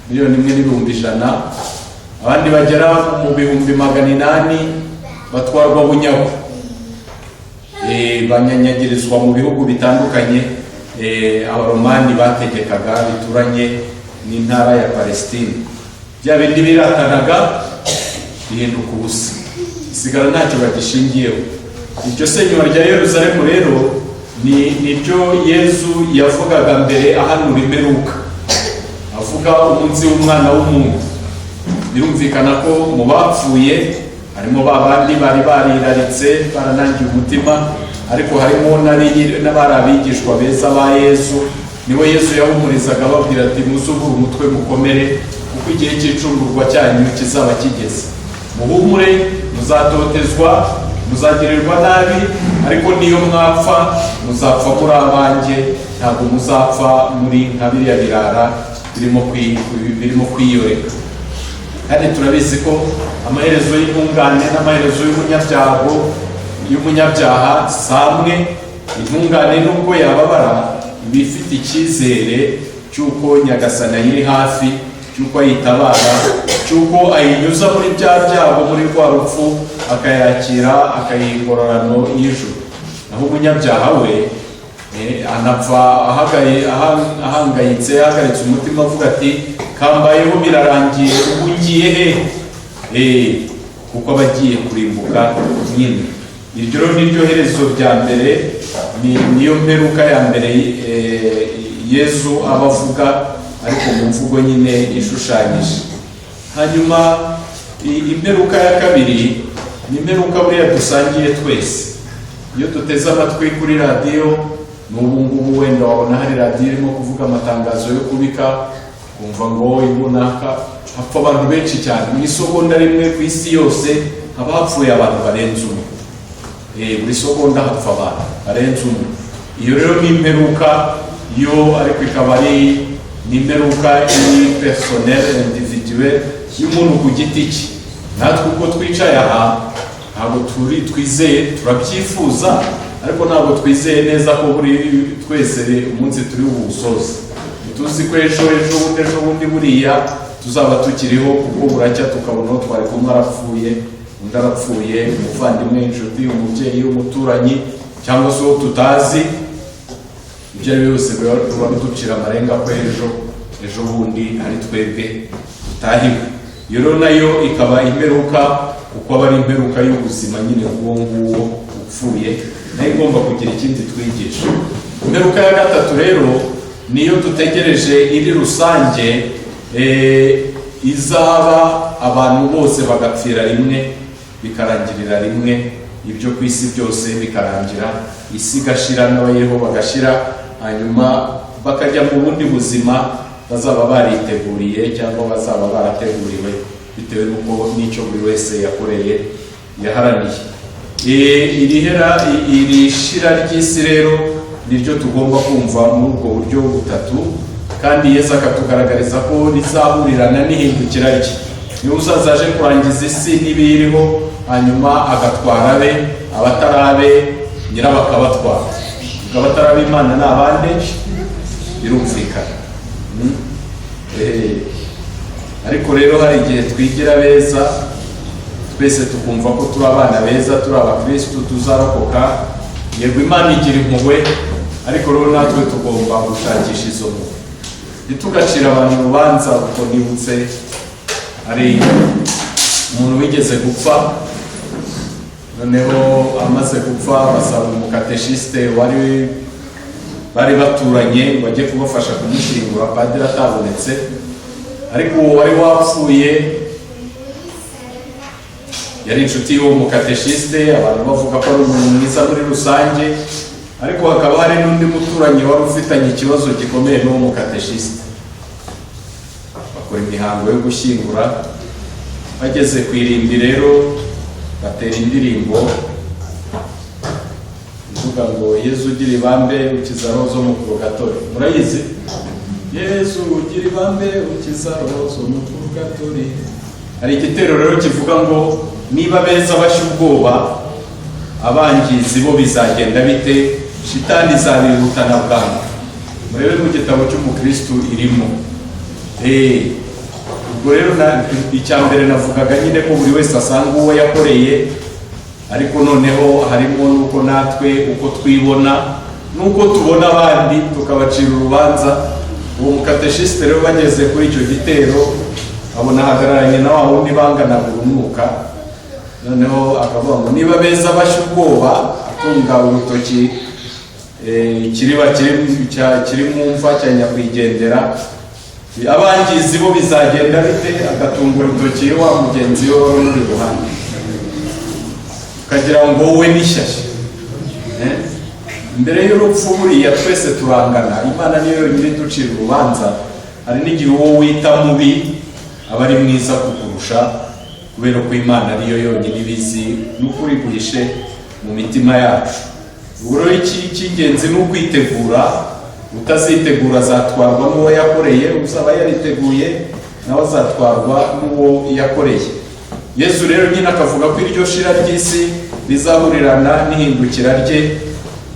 miliyoni 1,100,000, abandi bagera mu 800,000 batwarwa bunyago, banyanyagirizwa mu bihugu bitandukanye abaromani bategekaga bituranye n'intara ya Palestine. Bya bindi biratanaga bihinduka ubusa, sigara ntacyo bagishingiyeho. Iryo senyuma rya Yerusalemu rero nibyo Yezu yavugaga mbere ahanura imperuka, avuga umunsi w'umwana w'umuntu. Birumvikana ko mu bapfuye harimo babandi bari bariraritse baranangiye umutima, ariko harimo n'abari abigishwa beza ba Yezu. Niwe Yezu yahumurizaga ababwira ati muzubure umutwe mukomere, kuko igihe cy'icungurwa cyanyu kizaba kigeze. Muhumure, muzatotezwa, muzagirirwa nabi, ariko niyo mwapfa muzapfa muri abanjye, ntabwo muzapfa muri nka biriya birara birimo kwiyoreka. Kandi turabizi ko amaherezo y'intungane n'amaherezo y'umunyabyaha samwe. Intungane nubwo yababara ibifite icyizere cy'uko Nyagasani iri hafi, cy'uko ayitabara, cy'uko ayinyuza muri bya byago, muri rwa rupfu, akayakira akayiha ingororano y'ijuru. Naho umunyabyaha we anapfa ahangayitse, ahagaritse umutima, avuga ati kambayeho birarangiye, ubu ngiye he? Kuko aba agiye kurimbuka nyine. Iryo rero niryo herezo rya mbere, niyo mperuka ya mbere Yezu aba avuga, ariko mu mvugo nyine ishushanyije. Hanyuma imperuka ya kabiri ni imperuka buriya dusangiye twese. Iyo duteze amatwi kuri radiyo, n'ubu ngubu wenda wabona hari radiyo irimo kuvuga amatangazo yo kubika, kumva ngo ibunaka hapfa abantu benshi cyane. Mu isegonda rimwe ku isi yose haba hapfuye abantu barenze umwe. Buri segonda hapfa abantu barenze umwe. Iyo rero ni imperuka yo, ariko ikaba ari n'imperuka personnel, individuel, y'umuntu ku giti cye. Natwe uko twicaye aha ntabwo twizeye, turabyifuza, ariko ntabwo twizeye neza ko buri twese umunsi turi buwusoze. Tuzi ko ejo bundi buriya tuzaba tukiriho, kuko buracya tukabona uwo twari kumwe arapfuye, undi arapfuye, umuvandimwe, inshuti, umubyeyi, umuturanyi, cyangwa se uwo tutazi. Ibyo ari byose tuba ducira amarenga ko ejo bundi ari twebwe tutahiwe. Iyo rero nayo ikaba imperuka, kuko aba ari imperuka y'ubuzima nyine bw'uwo nguwo upfuye, nayo igomba kugira ikindi twigisha. Imperuka ya gatatu rero niyo dutegereje, iri rusange, izaba abantu bose bagapfira rimwe, bikarangirira rimwe, ibyo ku isi byose bikarangira, isi igashira n'abayiriho bagashira, hanyuma bakajya mu bundi buzima bazaba bariteguriye cyangwa bazaba barateguriwe, bitewe n'uko n'icyo buri wese yakoreye yaharaniye. Iri shira ry'isi rero niryo tugomba kumva muri ubwo buryo butatu, kandi Yesu akatugaragariza ko rizahurirana n'ihindukira rye. Niyo uzaza aje kurangiza isi n'ibiriho, hanyuma agatwara abe, abatarabe nyirabo akabatwara. Abatarabe Imana ni abande, birumvikana. Ariko rero hari igihe twigira beza, twese tukumva ko turi abana beza, turi abakristo, tuzarokoka. Yego Imana igira impuhwe, ariko rero natwe tugomba gushakisha izo mpuhwe. Ntitugacira abantu urubanza, kuko nibutse hari umuntu wigeze gupfa, noneho amaze gupfa basaba umukateshiste bari baturanye ngo ajye kubafasha kumushyingura. Padiri atabonetse, ariko uwo wari wapfuye yari inshuti y'uwo mukateshiste, abantu bavuga ko ari umuntu mwiza muri rusange, ariko hakaba hari n'undi muturanyi wari ufitanye ikibazo gikomeye n'uwo mukateshiste. Bakora imihango yo gushyingura, bageze ku irimbi rero batera indirimbo ivuga ngo Yezu ugira ibambe ukiza roho zo mu purgatori. Murayizi? Yezu ugira ibambe ukiza roho zo mu purgatori. Hari igitero rero kivuga ngo niba beza bashya ubwoba, abangizi bo bizagenda bite? Shitani izabihutana bwangu. Murebe mu gitabo cy'umukristo irimo. ubwo rero icya mbere navugaga nyine ko buri wese asanga uwo yakoreye, ariko noneho harimo nuko natwe uko twibona nuko tubona abandi tukabacira urubanza. Uwo mukateshiste rero bageze kuri icyo gitero abona hagararanye na wa wundi banganaga urunuka, noneho akavuga ngo niba beza bashya ubwoba, atunga urutoki kiri mu mva cya nyakwigendera, abangizi bo bizagenda bite? Agatunga urutoki wa mugenzi we wari uri iruhande, ukagira ngo wowe n'ishyashya. Mbere y'urupfu buriya twese turangana, Imana niyo yonyine iducira urubanza. Hari n'igihe uwo wita mubi aba ari mwiza kukurusha, kubera ko Imana ariyo yonyine ibizi n'ukuri guhishe mu mitima yacu. Ubwo rero icy'ingenzi ni ukwitegura. Utazitegura azatwarwa n'uwo yakoreye, uzaba yariteguye nawe azatwarwa n'uwo yakoreye. Yesu rero nyine akavuga ko iryo shira ry'isi rizahurirana n'ihindukira rye,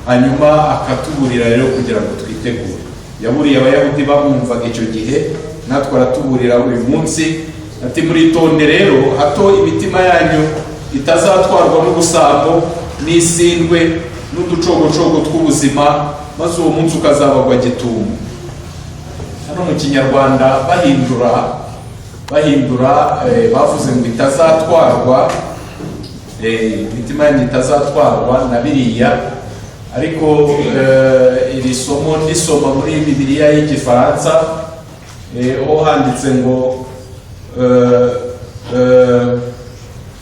hanyuma akatuburira rero kugira ngo twitegure. Yaburiye Abayahudi bamwumvaga icyo gihe, natwe aratuburira buri munsi ati muritonde rero hato imitima yanyu itazatwarwa n'ubusambo n'isindwe n'uducogocogo tw'ubuzima, maze uwo munsi ukazabagwa gitumo. Hano mu Kinyarwanda bahindura bavuze ngo itazatwarwa, imitima yanyu itazatwarwa na biriya, ariko iri somo ndisoma muri Bibiliya y'Igifaransa, ho handitse ngo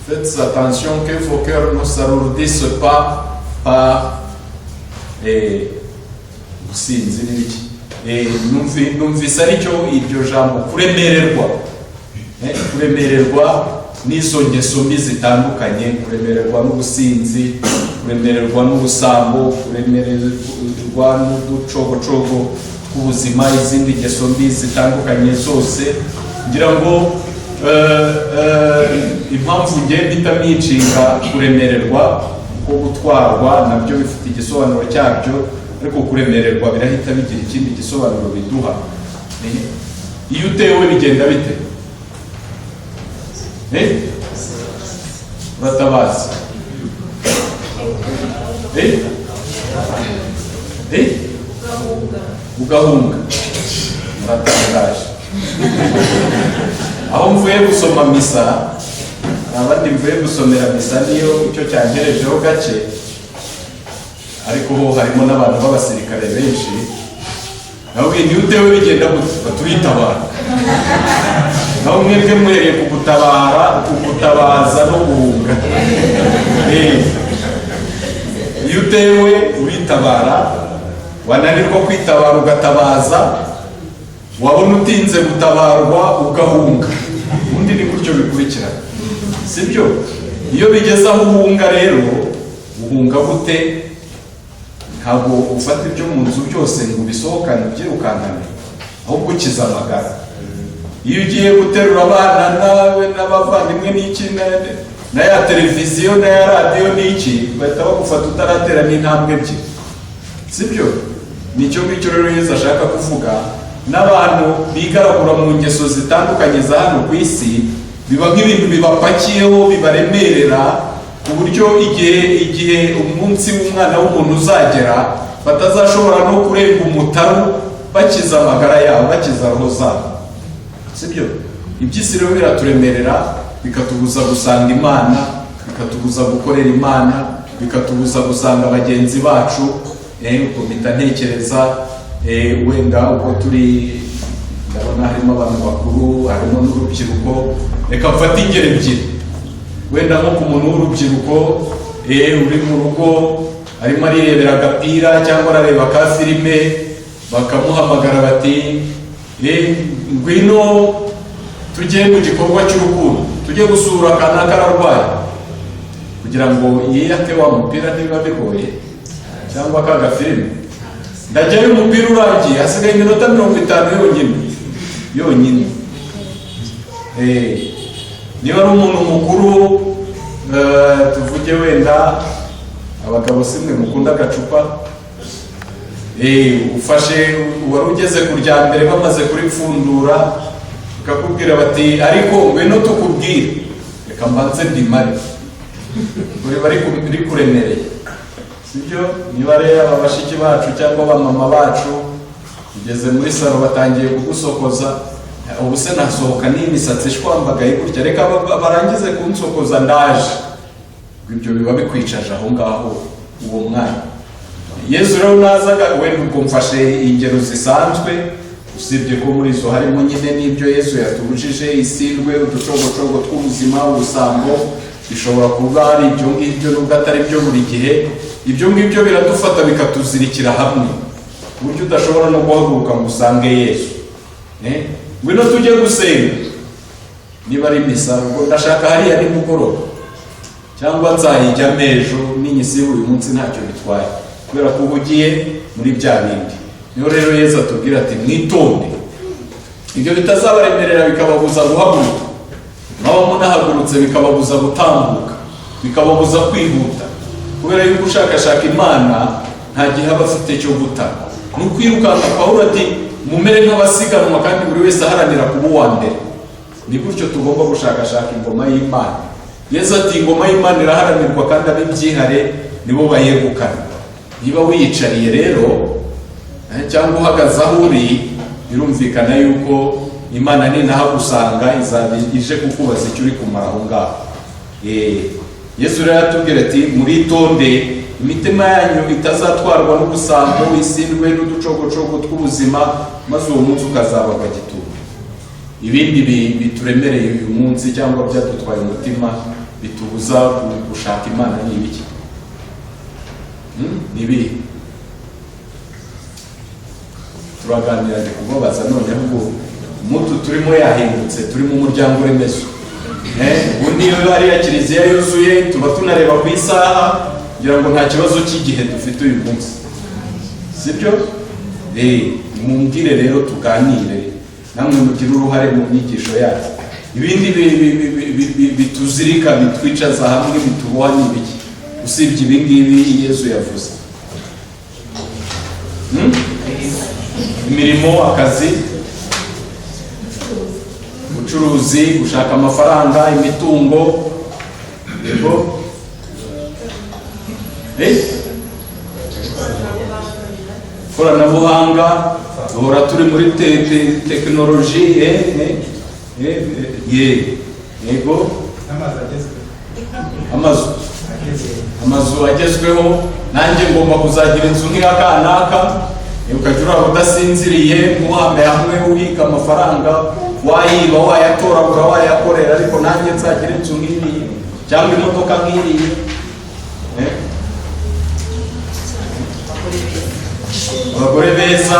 faites attention que vos cœurs ne s'alourdissent pas par gusinzi n'iki, numvise aricyo iryo jambo kuremererwa, kuremererwa n'izo ngeso mbi zitandukanye, kuremererwa n'ubusinzi, kuremererwa n'ubusambo, kuremererwa n'uducogocogo tw'ubuzima, izindi ngeso mbi zitandukanye zose. Ngira ngo impamvu ngenda itamwicinga kuremererwa ko gutwarwa nabyo bifite igisobanuro cyabyo, ariko kuremererwa birahita bigira ikindi gisobanuro biduha. Iyo utewe bigenda bite? Uratabaza ugahunga. Muratangaje. Aho mvuye gusoma misa, abandi mvuye gusomera misa niyo icyo cyangerejeho gake, ariko ho harimo n'abantu b'abasirikare benshi. Naho iyo utewe bigenda turitabara. Naho mwebwe mwereye kugutabaza no guhunga. Iyo utewe uritabara, wananirwa kwitabara ugatabaza, wabona utinze gutabarwa ugahunga. Ubundi ni gutyo bikurikirana, sibyo? Iyo bigeze aho uhunga rero, uhunga gute? Ntabwo ufata ibyo mu nzu byose ngo ubisohokane ubyirukankane, ahubwo ukiza amagara. Iyo ugiye guterura abana nawe n'abavandimwe n'iki na ya televiziyo na ya radiyo n'iki, bahita bagufata utaratera n'intambwe ebyiri, sibyo? Nicyo ngicyo rero Yesu ashaka kuvuga. N'abantu bigaragura mu ngeso zitandukanye za hano ku isi, biba nk'ibintu bibapakiyeho bibaremerera, ku buryo igihe umunsi w'umwana w'umuntu uzagera batazashobora no kurenga umutaru bakiza amagara yabo, bakiza roho zabo, sibyo? Iby'isi rero biraturemerera, bikatubuza gusanga Imana, bikatubuza gukorera Imana, bikatubuza gusanga bagenzi bacu. Uko mpita ntekereza wenda uko turi, ndabona harimo abantu bakuru, harimo n'urubyiruko. Reka mfate ingero ebyiri. Wenda nko ku muntu w'urubyiruko uri mu rugo arimo arirebera agapira cyangwa arareba ka filime, bakamuhamagara bati ngwino tujye mu gikorwa cy'urukundo, tujye gusura akana kararwaye, kugira ngo yiyake wa mupira niba bigoye cyangwa ka gafilime. Ndajyayo umupira urangiye, hasigaye iminota 50 yonyine. Niba ari umuntu mukuru, tuvuge wenda abagabo simwe mukunda agacupa, ufashe wari ugeze ku rya mbere bamaze kuripfundura, bakakubwira bati ariko ngwino tukubwire, reka mbanze ndimare uri bari kuremereye, sibyo? Niba rero abashiki bacu cyangwa abamama bacu ugeze muri salo batangiye kugusokoza, ubu se nasohoka n'imisatsi ishwambagaye gutya, reka barangize kunsokoza ndaje, ibyo biba bikwicaje aho ngaho uwo mwanya. Yesu rero nazaga wenda ubwo mfashe ingero zisanzwe, usibye ko muri zo harimo nyine n'ibyo Yesu yatubujije, isindwe, uducogocogo tw'ubuzima, ubusambo, bishobora kuba ari ibyo ngibyo nubwo atari byo buri gihe. Ibyo ngibyo biradufata bikatuzirikira hamwe ku buryo udashobora no guhaguruka ngo usange Yesu. Ngwino tujye gusenga, niba ari misa ngo ndashaka hariya nimugoroba, cyangwa nzayijyamo ejo n'inyisibo uyu munsi ntacyo bitwaye, kubera ko uhugiye muri bya bindi. Niyo rero Yesu atubwira ati mwitonde ibyo bitazabaremerera bikababuza guhaguruka, naho munahagurutse bikababuza gutambuka, bikababuza kwihuta, kubera yuko ushakashaka Imana nta gihe aba afite cyo gutanga. Ni ukwirukanka. Pawulo ati mumere nk'abasiganwa kandi buri wese aharanira kuba uwa mbere. Ni gutyo tugomba gushakashaka ingoma y'Imana. Yesu ati ingoma y'Imana iraharanirwa kandi abibyihare nibo bayegukana. Niba wiyicariye rero cyangwa uhagaze aho uri, birumvikana yuko Imana ninahagusanga izaba ije kukubaza icyo uri kumara aho ngaho. Yesu rero atubwira ati muritonde imitima yanyu itazatwarwa n'ubusambo, isindwe n'uducogocogo tw'ubuzima, maze uwo munsi ukazabagwa gitumo. Ibindi bituremereye uyu munsi cyangwa byadutwaye umutima bitubuza gushaka Imana ni ibiki? Nibi turaganira ndi kubabaza none ubwo umuntu turimo yahindutse, turi mu muryango remezo. Ubu niyo hariya kiliziya yuzuye, tuba tunareba ku isaha kugira ngo nta kibazo cy'igihe dufite uyu munsi, sibyo? Mumbwire rero tuganire, namwe mugire uruhare mu myigisho yacu. Ibindi bituzirika, bitwicaza hamwe, bituboha ni ibiki usibye ibi ngibi Yesu yavuze? Imirimo, akazi, ubucuruzi, gushaka amafaranga, imitungo, yego, koranabuhanga, duhora turi muri tekinoloji, yego, amazu agezweho. Nanjye ngomba kuzagira inzu nk'iya kanaka, ukajya uraba udasinziriye, muhambe hamwe ubika amafaranga, wayiba, wayatoragura, wayakorera, ariko nanjye nzagira inzu nk'iriya cyangwa imodoka nk'iriya. Abagore beza,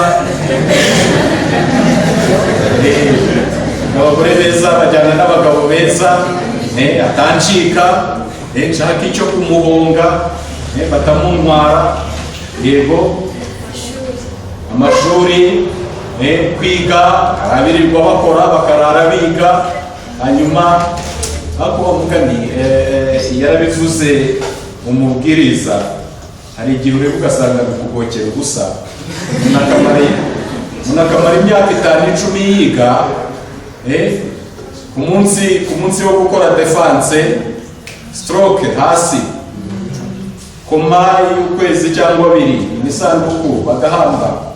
abagore beza bajyana n'abagabo beza, atancika, nshaka icyo kumuhonga, batamuntwara, yego. Amashuri, kwiga, abirirwa bakora bakarara biga, hanyuma ako bamugani yarabivuze umubwiriza, hari igihe uri ugasanga bikugokera ubusa, unakamara imyaka 5-10 yiga, ku munsi wo gukora defense, stroke hasi, koma y'ukwezi cyangwa 2 imisanduku bagahamba,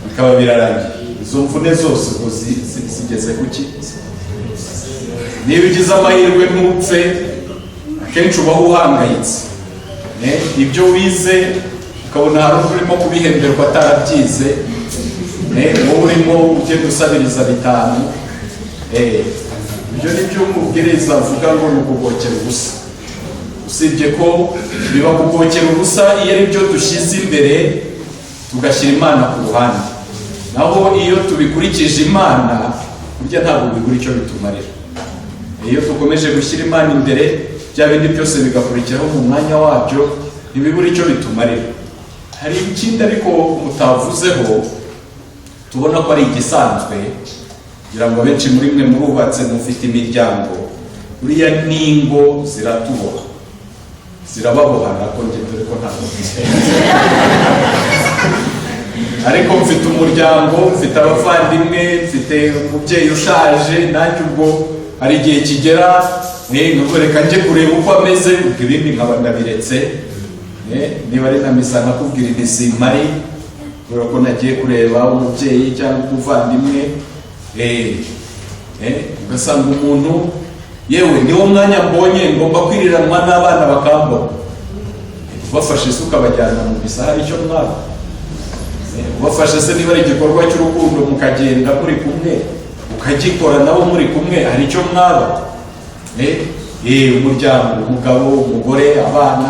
bikaba birarangiye. Izo mvune zose ngo zigeze kuki? Niba ugize amahirwe ntupfe, akenshi ubaho uhangayitse. Ibyo wize ukabona hari urimo kubihemberwa atarabyize, wowe urimo ugenda usabiriza 5. Ibyo ni byo umubwiriza avuga ngo ni ukugokera ubusa. Usibye ko biba kugokera ubusa iyo ari byo dushyize imbere tugashyira Imana ku ruhande. Naho iyo tubikurikije Imana, burya ntabwo bigura icyo bitumarira. Iyo dukomeje gushyira Imana imbere, bya bindi byose bigakurikiraho mu mwanya wabyo, ntibibura icyo bitumarira. Hari ikindi ariko mutavuzeho, tubona ko ari igisanzwe, kugira ngo benshi muri mwe murubatse mufite imiryango, buriya n'ingo ziratuboha, zirababohana ko njye dore ko ntabwo ariko mfite umuryango, mfite abavandimwe, mfite umubyeyi ushaje, nanjye ubwo hari igihe kigera nubwo reka njye kureba uko ameze, ibindi nkaba ndabiretse. Niba ari na misa nkakubwira imisimari kubera ko nagiye kureba umubyeyi cyangwa umuvandimwe, ugasanga umuntu yewe niwo mwanya mbonye ngomba kwiriranwa n'abana bakambona, ubafashe se ukabajyana mu misa hari icyo mwaba, ubafashe se niba ari igikorwa cy'urukundo mukagenda muri kumwe ukagikora nabo muri kumwe hari icyo mwaba. Umuryango, umugabo, umugore, abana,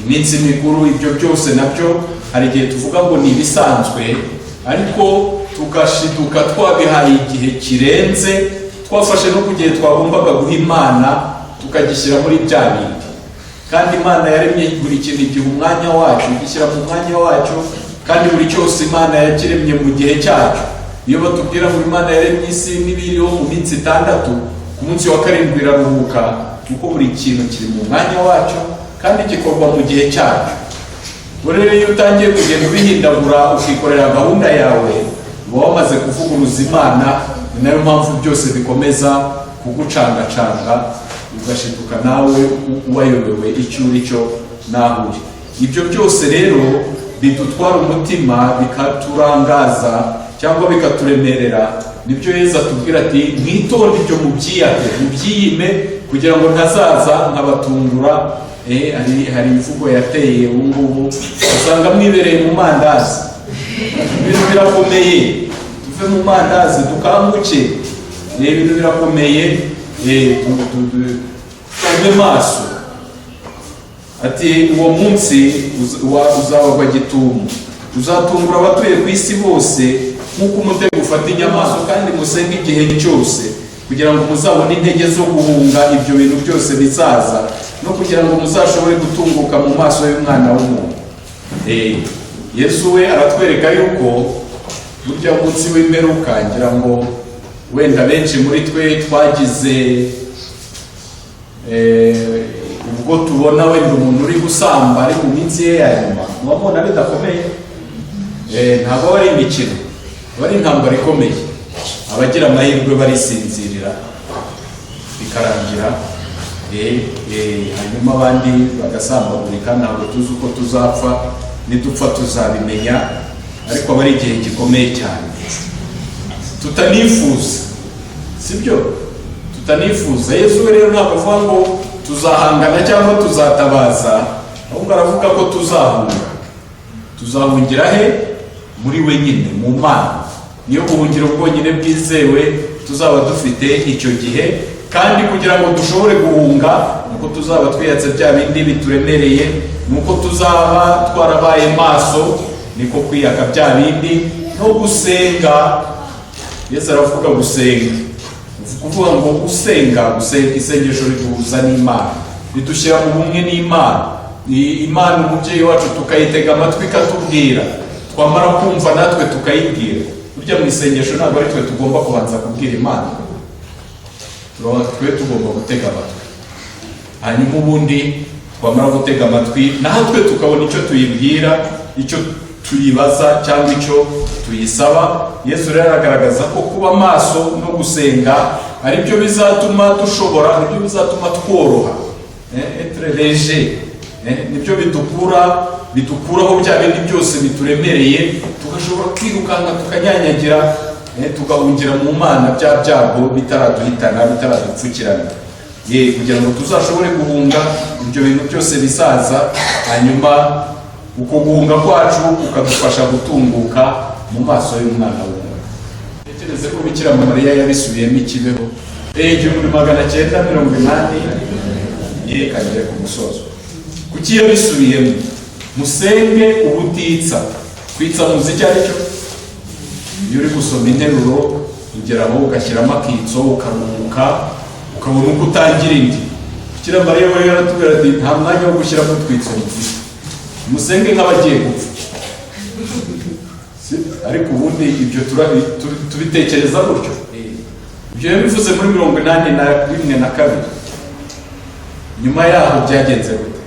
iminsi mikuru, ibyo byose nabyo hari igihe tuvuga ngo ni ibisanzwe, ariko tugashiduka twabihaye igihe kirenze, twafashe no ku gihe twagombaga guha Imana tukagishyira muri bya bindi. Kandi Imana yaremye buri kintu igihe umwanya wacyo, igishyira mu mwanya wacyo, kandi buri cyose Imana yakiremye mu gihe cyacyo. Iyo batubwira ngo Imana yaremye isi n'ibiriho mu minsi 6, ku munsi wa 7 iraruhuka, kuko buri kintu kiri mu mwanya wacyo kandi gikorwa mu gihe cyacyo. Rero iyo utangiye kugenda ubihindagura ukikorera gahunda yawe, uba wamaze kuvuguruza Imana. Ni nayo mpamvu byose bikomeza kugucangacanga, ugashiduka nawe wayobewe icyo uri cyo naho uri. Ibyo byose rero bidutwara umutima, bikaturangaza cyangwa bikaturemerera. Nibyo Yesu atubwira ati mwitonde ibyo mubyiyate, mubyiyime kugira ngo ntazaza nkabatungura. Hari imvugo yateye ubu ngubu, usanga mwibereye mu mandazi, ibintu birakomeye, tuve mu mandazi dukanguke, ibintu birakomeye, tube maso. Ati uwo munsi uzabagwa gitumo, uzatungura abatuye ku isi bose nk'uko umutego ufata inyamaswa, kandi musenge igihe cyose kugira ngo muzabone intege zo guhunga ibyo bintu byose bizaza, no kugira ngo muzashobore gutunguka mu maso y'Umwana w'umuntu. Yesu we aratwereka yuko burya munsi w'imperuka, ngira ngo wenda benshi muri twe twagize ubwo tubona wenda umuntu uri gusamba ari mu minsi ye ya nyuma, mubona bidakomeye, ntabwo ari imikino, bari intambara ikomeye. Abagira amahirwe barisinzirira bikarangira, hanyuma abandi bagasambagurika. Ntabwo tuzi uko tuzapfa, nidupfa tuzabimenya, ariko aba ari igihe gikomeye cyane tutanifuza, sibyo? Tutanifuza. Yesu rero ntabwo avuga ngo tuzahangana cyangwa tuzatabaza, ahubwo aravuga ko tuzahunga. Tuzahungira he? Muri we nyine, mu Mana. Niyo buhungiro bwonyine bwizewe tuzaba dufite icyo gihe. Kandi kugira ngo dushobore guhunga, nuko tuzaba twiyatse bya bindi bituremereye, nuko tuzaba twarabaye maso, niko kwiyaka bya bindi no gusenga. Yesu aravuga gusenga, kuvuga ngo gusenga isengesho riduhuza n'Imana, ridushyira mu bumwe n'Imana. Imana umubyeyi wacu tukayitega amatwi ikatubwira, twamara kumva natwe tukayibwira. Burya mu isengesho ntabwo ari twe tugomba kubanza kubwira Imana, twe tugomba gutega amatwi, hanyuma ubundi twamara gutega amatwi natwe tukabona icyo tuyibwira, icyo tuyibaza cyangwa icyo tuyisaba. Yesu rero aragaragaza ko kuba maso no gusenga ari byo bizatuma dushobora, nibyo bizatuma tworoha, être léger, nibyo bidukuraho bya bindi byose bituremereye, tugashobora kwirukanka tukanyanyagira, tugahungira mu Mana bya byago bitaraduhitana, bitaradupfukirana, kugira ngo tuzashobore guhunga ibyo bintu byose bisaza, hanyuma uko guhunga kwacu ukadufasha gutunguka mu maso y'Umwana w'umuntu. Tekereze ko Bikira Mariya yabisubiyemo ikibeho 1980 yerekanye ku musozo. Kuki yabisubiyemo? Musenge ubutitsa. Kwitsa muzi icyo ari cyo? Iyo uri gusoma interuro ugeraho ugashyiramo akitso, ukaruhuka, ukabona uko utangira indi. Bikira Mariya we yaratubwira ati nta mwanya wo gushyiramo utwitso mufite, musenge nk'abagiye gupfa. Ariko ubundi ibyo tubitekereza gutyo. Ibyo yabivuze muri 1982. Nyuma yaho byagenze gute?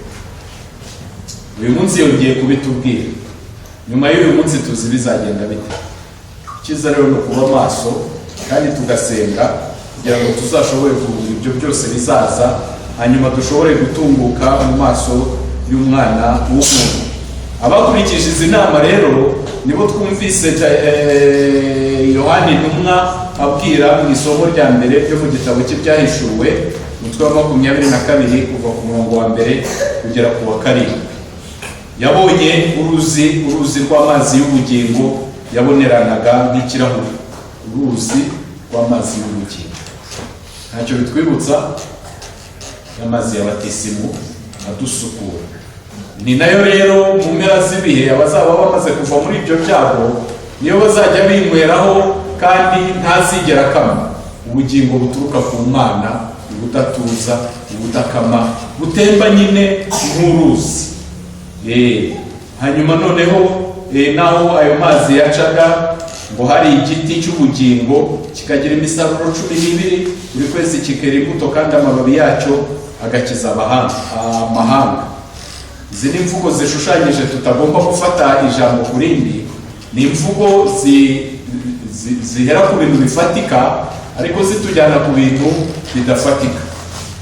Uyu munsi yongeye kubitubwira. nyuma y'uyu munsi tuzi bizagenda bite. Icyiza rero ni kuba maso kandi tugasenga kugira ngo tuzashobore kuvuga ibyo byose bizaza, hanyuma dushobore gutunguka mu maso y'umwana w'umuntu. Abakurikije izi nama rero nibo twumvise Yohani intumwa abwira mu isomo rya mbere ryo mu gitabo cy'Ibyahishuwe umutwe wa 22 kuva ku murongo wa mbere kugera ku wa 7. Yabonye uruzi rw'amazi y'ubugingo yaboneranaga nk'ikirahuri, uruzi rw'amazi y'ubugingo. Ntacyo bitwibutsa y'amazi ya batisimu adusukura. Ni nayo rero mu mpera z'ibihe abazaba bamaze kuva muri ibyo byago niyo bazajya binyweraho, kandi ntazigera akama. Ubugingo buturuka ku Mana, ubudatuza, ubudakama, butemba nyine nk'uruzi. Hanyuma noneho naho ayo mazi yacaga ngo hari igiti cy'ubugingo kikagira imisaruro 12, buri kwezi kikera imbuto kandi amababi yacyo agakiza amahanga. Izi ni imvugo zishushanyije, tutagomba gufata ijambo ku rindi. Ni imvugo zihera ku bintu bifatika ariko zitujyana ku bintu bidafatika.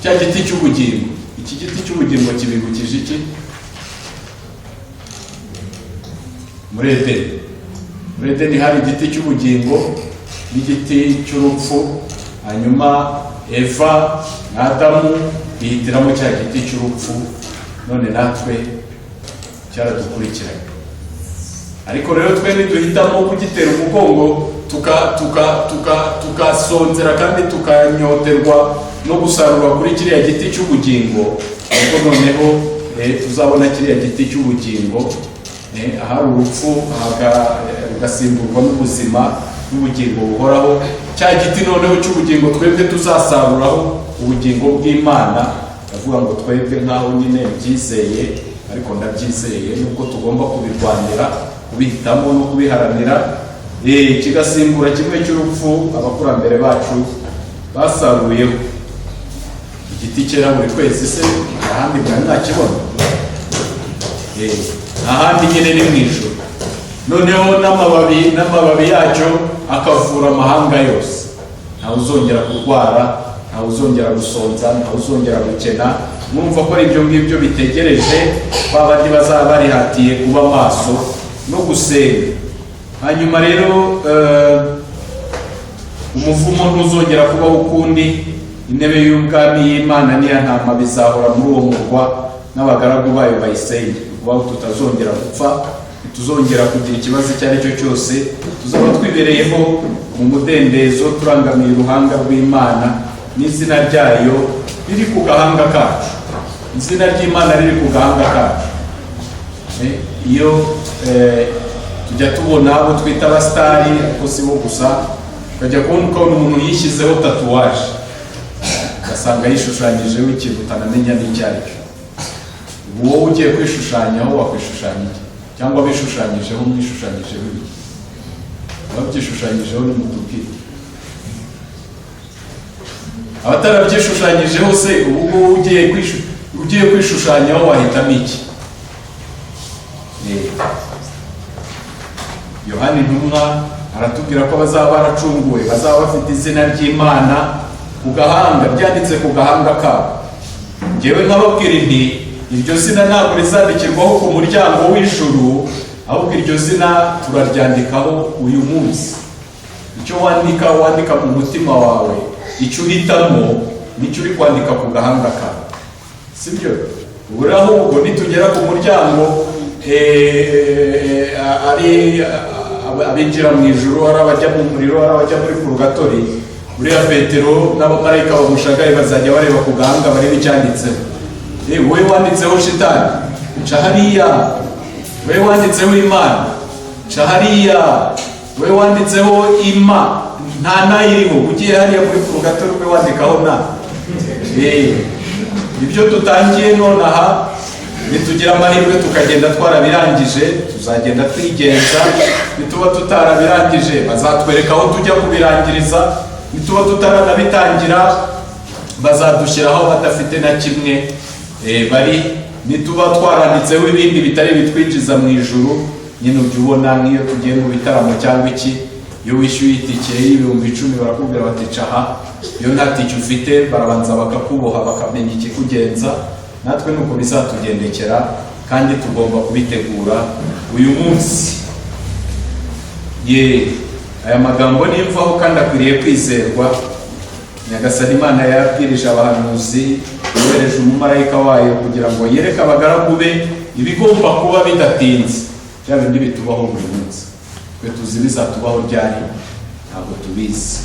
Cya giti cy'ubugingo, iki giti cy'ubugingo kibibukije iki? Muri Edeni hari igiti cy'ubugingo n'igiti cy'urupfu, hanyuma Eva na Adamu bihitiramo cya giti cy'urupfu, none natwe cyaradukurikiranye. Ariko rero twe niduhitamo kugitera umugongo tukasonzera kandi tukanyoterwa no gusarura kuri kiriya giti cy'ubugingo, ariko noneho tuzabona kiriya giti cy'ubugingo ahari urupfu hagasimburwa n'ubuzima n'ubugingo buhoraho. Cya giti noneho cy'ubugingo twebwe tuzasaruraho ubugingo bw'Imana. Ndavuga ngo twebwe nkaho nyine byizeye, ariko ndabyizeye nuko tugomba kubirwanira, kubihitamo no kubiharanira. Kigasimbura kimwe cy'urupfu abakurambere bacu basaruyeho. Igiti cyera buri kwezi se ahandi mwari nakibona? Ahandi nyine ni mu ijuru. Noneho n'amababi yacyo akavura amahanga yose. Ntawe uzongera kurwara, ntawe uzongera gusonza, ntawe uzongera gukena. Mwumva ko ari ibyo ngibyo bitegereje babandi bazaba barihatiye kuba maso no gusenga. Hanyuma rero umuvumo ntuzongera kubaho ukundi. Intebe y'ubwami y'Imana n'iya ntama bizahora muri uwo murwa n'abagaragu bayo bayisenge. Kubaho tutazongera gupfa, tuzongera kugira ikibazo icyo ari cyo cyose, tuzaba twibereyeho mu mudendezo turangamiye uruhanga rw'Imana n'izina ryayo riri ku gahanga kacu. Izina ry'Imana riri ku gahanga kacu. Iyo tujya tubona abo twita abasitari, ariko si bo gusa, ukajya kubona ukabona umuntu yishyizeho tatuwaje, ugasanga yishushanyijeho ikintu utanamenya n'icyo ari cyo. Wowe ugiye kwishushanyaho wakwishushanya iki? Cyangwa bishushanyijeho mwishushanyijeho iki? Ababyishushanyijeho ni mutubwire. Abatarabyishushanyijeho se ubwo ugiye kwishushanyaho wahitamo iki? Yohani intumwa aratubwira ko bazaba baracunguwe, bazaba bafite izina ry'Imana ku gahanga, byanditse ku gahanga kabo. Ngewe nkababwira nti iryo zina ntabwo rizandikirwaho ku muryango w'ijuru, ahubwo iryo zina turaryandikaho uyu munsi. Icyo wandika mu mutima wawe, icyo uhitamo nicyo uri kwandika ku gahanga kawe, sibyo? Uburaho ubwo nitugera ku muryango ari abinjira mu ijuru, ari abajya mu muriro, ari abajya muri purgatori, buriya Petero n'abamarayika bamushagaye bazajya bareba ku gahanga bareba icyanditseho. Wowe wanditseho shitani, ca hariya. Wowe wanditseho Imana, ca hariya. Wowe wanditseho Ima, nta nayiriho. Ugiye hariya muri purgatori ube wandikaho na. Ibyo tutangiye nonaha nitugira amahirwe tukagenda twarabirangije, tuzagenda twigenza. Nituba tutarabirangije bazatwereka aho tujya kubirangiriza. Nituba tutaranabitangira bazadushyiraho badafite na kimwe bari. Nituba twaranditseho ibindi bitari bitwinjiza mu ijuru, nyine ujya ubona nk'iyo tugiye mu bitaramo cyangwa iki, iyo wishyuye itike y'ibihumbi 10 barakubwira bati caha, iyo nta tike ufite barabanza bakakuboha bakamenya ikikugenza. Natwe nuko bizatugendekera kandi tugomba kubitegura uyu munsi. Aya magambo nimvaho kandi akwiriye kwizerwa. Nyagasani Imana yabwirije abahanuzi, yohereje umumarayika wayo kugira ngo yereke abagaragu be ibigomba kuba bidatinze, bya bindi bitubaho buri munsi. Twe tuzi bizatubaho ryari, ntabwo tubizi.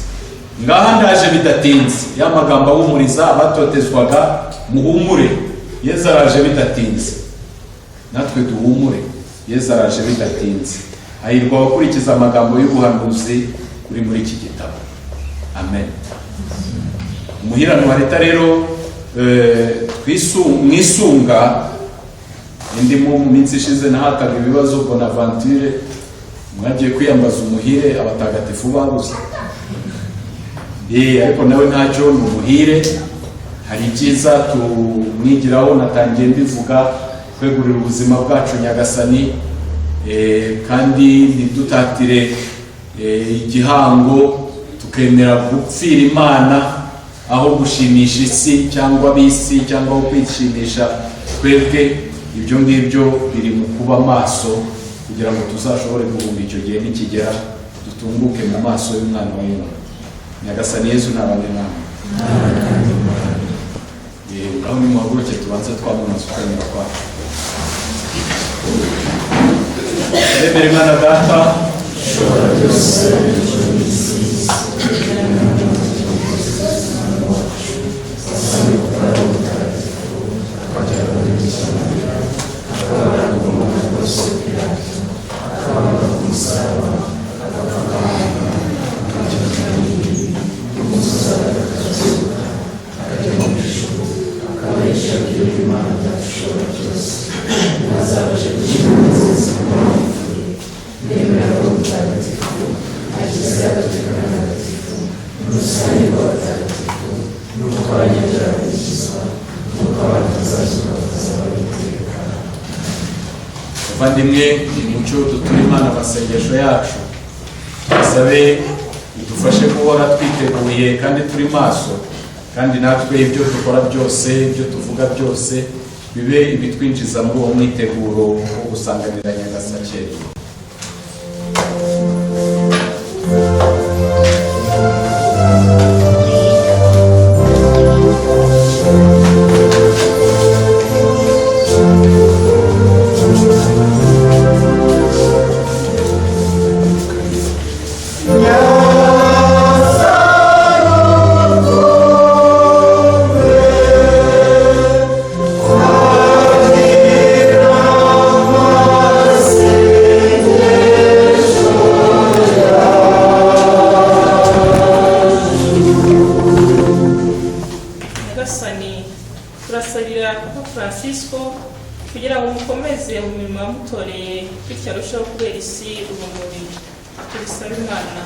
Ngaha ndaje bidatinze, ya magambo ahumuriza abatotezwaga, muhumure, Yesu araje bidatinze. Natwe duhumure, Yesu araje bidatinze. Hahirwa abakurikiza amagambo y'ubuhanuzi kuri muri iki gitabo. Amen. Umuhirano wa leta rero mwisunga, indimo mu minsi ishize nahataga ibibazo Bonaventure, mwagiye kwiyambaza umuhire abatagatifu babuze. Ariko nawe ntacyo ni umuhire, hari icyiza tumwigiraho. Natangiye mbivuga, kwegurira ubuzima bwacu Nyagasani, kandi ntidutatire igihango, tukemera gupfira Imana aho gushimisha isi cyangwa bisi cyangwa aho kwishimisha twebwe. Ibyo ngibyo biri mu kuba maso kugira ngo tuzashobore guhumba icyo gihe nikigera, dutunguke mu maso y'Umwana w'Imana. Nyagasani Yesu nabane namwe. Aho nimuhaguruke tubanze twamamaza ukwemera kwacu. Remera Imana Data Vandimwe mucyo dutura Imana amasengesho yacu, dusabe idufashe guhora twiteguye kandi turi maso, kandi natwe ibyo dukora byose, ibyo tuvuga byose bibe ibitwinjiza muri uwo mwiteguro wo gusanganira Nyagasani. Turasabira Papa Francisco kugira ngo mukomeze mu mirimo yamutoreye, bityo arushaho kubera isi urumuri. Tubisaba Imana.